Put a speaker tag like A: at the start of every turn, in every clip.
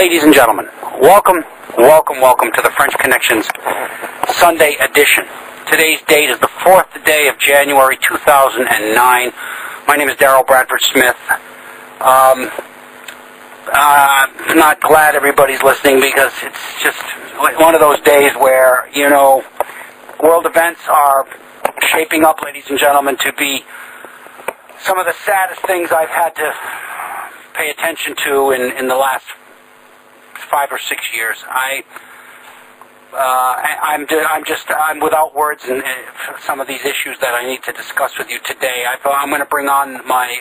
A: Ladies and gentlemen, welcome to the French Connections Sunday edition. Today's date is the 4th day of January 2009. My name is Daryl Bradford Smith. I'm not glad everybody's listening because it's just one of those days where, world events are shaping up, ladies and gentlemen, to be some of the saddest things I've had to pay attention to in the last 5 or 6 years. I'm without words in some of these issues that I need to discuss with you today. I'm going to bring on my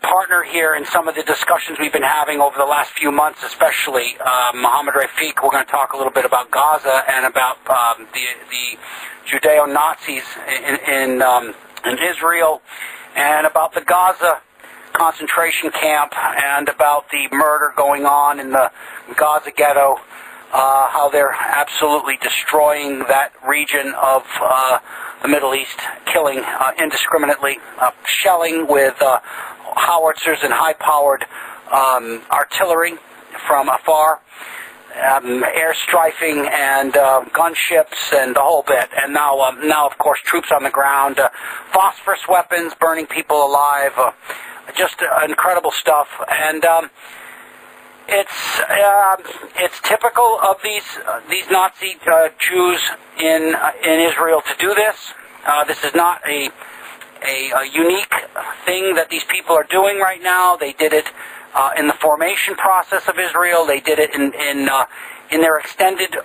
A: partner here in some of the discussions we've been having over the last few months, especially Mohammed Rafeeq. We're going to talk a little bit about Gaza and about the Judeo-Nazis in Israel, and about the Gaza concentration camp, and about the murder going on in the Gaza ghetto, how they're absolutely destroying that region of the Middle East, killing indiscriminately, shelling with howitzers and high-powered artillery from afar, air strafing and gunships and the whole bit. And now of course, troops on the ground, phosphorus weapons, burning people alive, just incredible stuff. And it's typical of these Nazi Jews in Israel to do this. This is not a unique thing that these people are doing right now. They did it in the formation process of Israel. They did it in their extended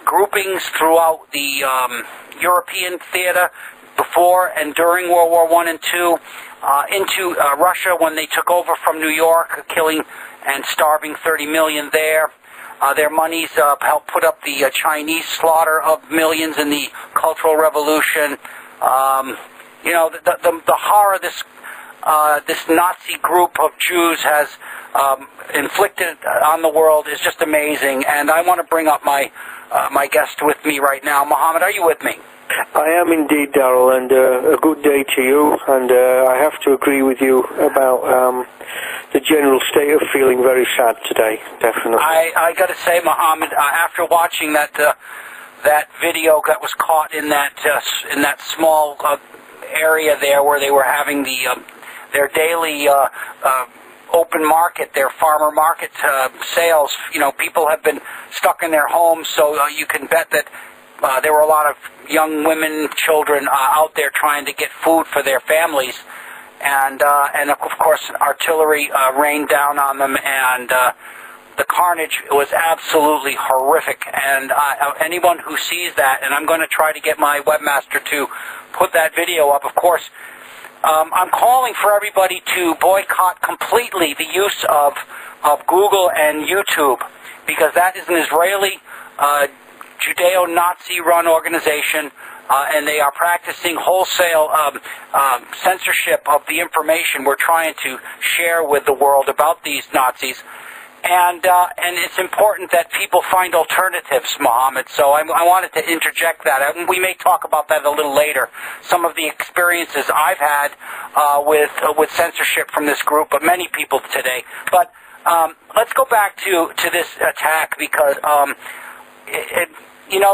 A: groupings throughout the European theater before and during World War I and II, into Russia when they took over from New York, killing and starving 30 million there. Their monies helped put up the Chinese slaughter of millions in the Cultural Revolution. The horror this Nazi group of Jews has inflicted on the world is just amazing. And I want to bring up my guest with me right now. Mohammed, are you with me?
B: I am indeed, Daryl, and a good day to you. And I have to agree with you about the general state of feeling very sad today, definitely.
A: I got to say, Mohammed, after watching that video that was caught in that small area there where they were having their daily open market, their farmer market sales, people have been stuck in their homes, so you can bet that there were a lot of young women, children out there trying to get food for their families, and of course artillery rained down on them, and the carnage was absolutely horrific. And anyone who sees that, and I'm going to try to get my webmaster to put that video up, of course, I'm calling for everybody to boycott completely the use of Google and YouTube, because that is an Israeli Judeo-Nazi run organization, and they are practicing wholesale censorship of the information we're trying to share with the world about these Nazis. And it's important that people find alternatives, Mohammed. So I wanted to interject that. We may talk about that a little later. Some of the experiences I've had with censorship from this group, but many people today. But let's go back to this attack, because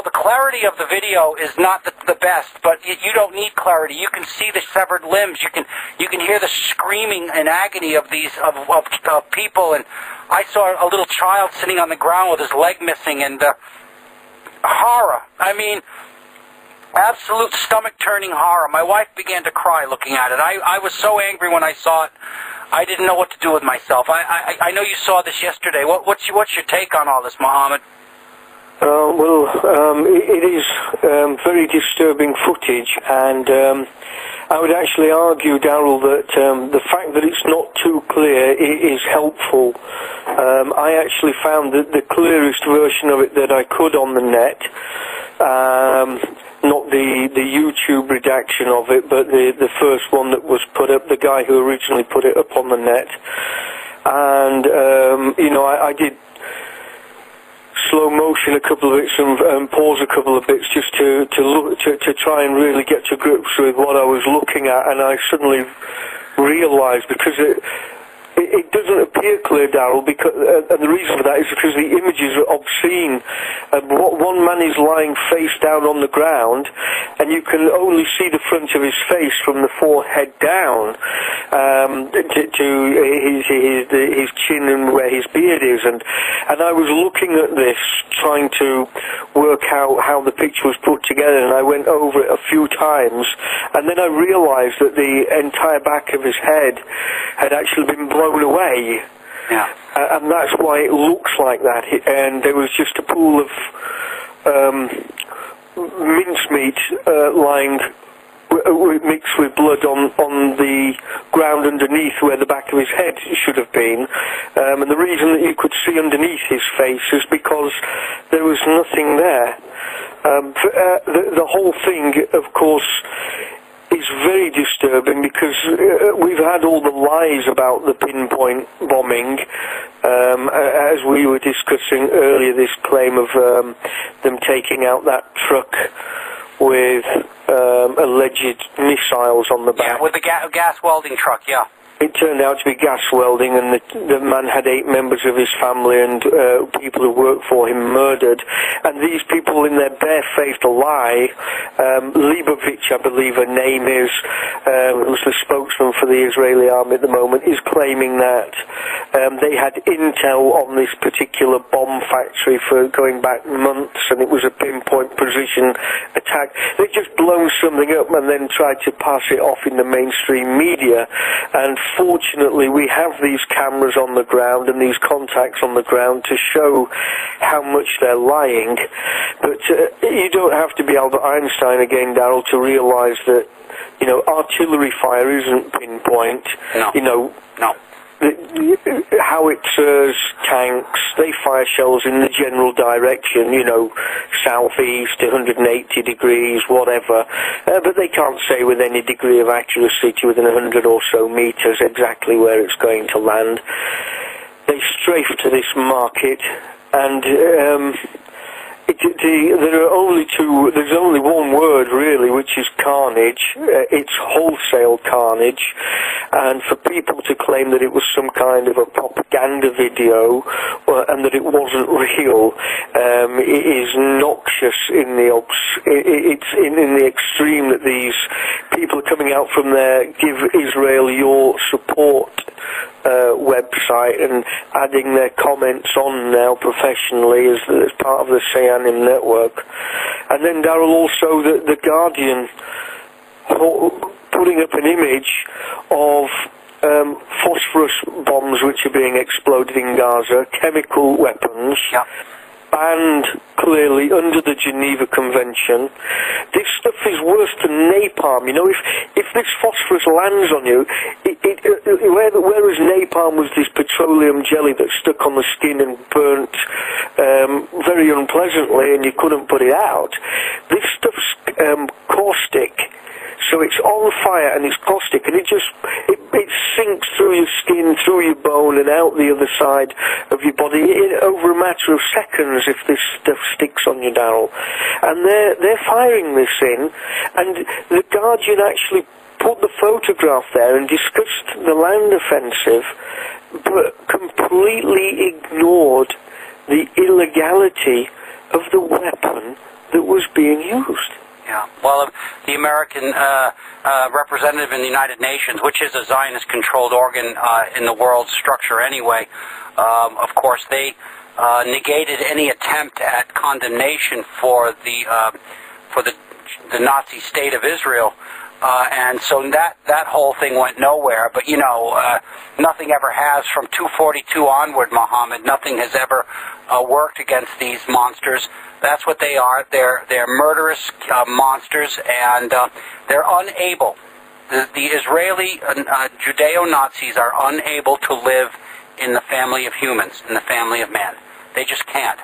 A: the clarity of the video is not the best, but you don't need clarity. You can see the severed limbs. You can hear the screaming and agony of these of people. And I saw a little child sitting on the ground with his leg missing, and horror. I mean, absolute stomach-turning horror. My wife began to cry looking at it. I was so angry when I saw it. I didn't know what to do with myself. I know you saw this yesterday. What's your take on all this, Mohammed?
B: It is very disturbing footage, and I would actually argue, Daryl, that the fact that it's not too clear is helpful. I actually found that the clearest version of it that I could on the net, not the YouTube redaction of it, but the first one that was put up, the guy who originally put it up on the net. And, I did slow motion a couple of bits and pause a couple of bits just to try and really get to grips with what I was looking at, and I suddenly realised, because it doesn't appear clear, Daryl, because, and the reason for that is because the images are obscene. One man is lying face down on the ground, and you can only see the front of his face from the forehead down to his chin and where his beard is. And I was looking at this, trying to work out how the picture was put together, and I went over it a few times, and then I realized that the entire back of his head had actually been blown away.
A: Yeah.
B: And that's why it looks like that. And there was just a pool of mincemeat lying mixed with blood on the ground underneath where the back of his head should have been. And the reason that you could see underneath his face is because there was nothing there. The whole thing, of course, is very disturbing because we've had all the lies about the pinpoint bombing, as we were discussing earlier, this claim of them taking out that truck with alleged missiles on the back.
A: Yeah, with the gas welding truck, yeah.
B: It turned out to be gas welding, and the man had 8 members of his family and people who worked for him murdered. And these people, in their barefaced lie, Leibovich, I believe her name is, who's the spokesman for the Israeli army at the moment, is claiming that they had intel on this particular bomb factory for going back months, and it was a pinpoint precision attack. They've just blown something up and then tried to pass it off in the mainstream media. And fortunately, we have these cameras on the ground and these contacts on the ground to show how much they're lying. But you don't have to be Albert Einstein again, Daryl, to realise that, you know, artillery fire isn't pinpoint.
A: No.
B: You know,
A: no.
B: Howitzers, tanks, they fire shells in the general direction, you know, southeast, 180 degrees, whatever, but they can't say with any degree of accuracy to within 100 or so meters exactly where it's going to land. They strafe to this market, and there's only one word really, which is carnage. It's wholesale carnage, and for people to claim that it was some kind of a propaganda video and that it wasn't real, it is noxious in the extreme that these people are coming out from their Give Israel Your Support website and adding their comments on now professionally as part of the Sayanim network. And then Daryl, also the Guardian putting up an image of phosphorus bombs which are being exploded in Gaza, chemical weapons, banned clearly under the Geneva Convention. This stuff is worse than napalm. You know, if this phosphorus lands on you, whereas napalm was this petroleum jelly that stuck on the skin and burnt very unpleasantly and you couldn't put it out, this stuff's caustic. So it's on fire and it's caustic, and it sinks through your skin, through your bone, and out the other side of your body over a matter of seconds if this stuff sticks on you, Daryl. And they're firing this in, and the Guardian actually put the photograph there and discussed the land offensive, but completely ignored the illegality of the weapon that was being used.
A: Yeah. Well, the American representative in the United Nations, which is a Zionist-controlled organ in the world structure anyway, of course, they negated any attempt at condemnation for the Nazi state of Israel, and so that whole thing went nowhere. But you know, nothing ever has from 242 onward, Muhammad. Nothing has ever worked against these monsters. That's what they are. They're murderous monsters, and they're unable. The Israeli Judeo-Nazis are unable to live in the family of humans, in the family of man. They just can't.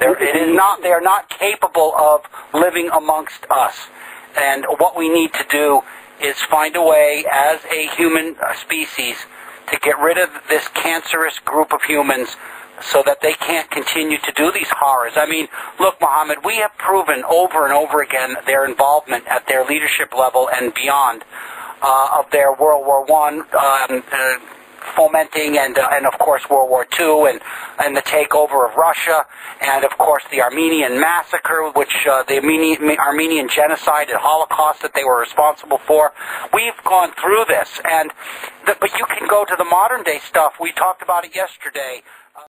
A: They are not capable of living amongst us. And what we need to do is find a way, as a human species, to get rid of this cancerous group of humans, so that they can't continue to do these horrors. I mean, look, Muhammad, we have proven over and over again their involvement at their leadership level and beyond of their World War I fomenting, and of course World War II and the takeover of Russia, and of course the Armenian massacre, which the Armenian genocide and Holocaust that they were responsible for. We've gone through this, but you can go to the modern day stuff. We talked about it yesterday.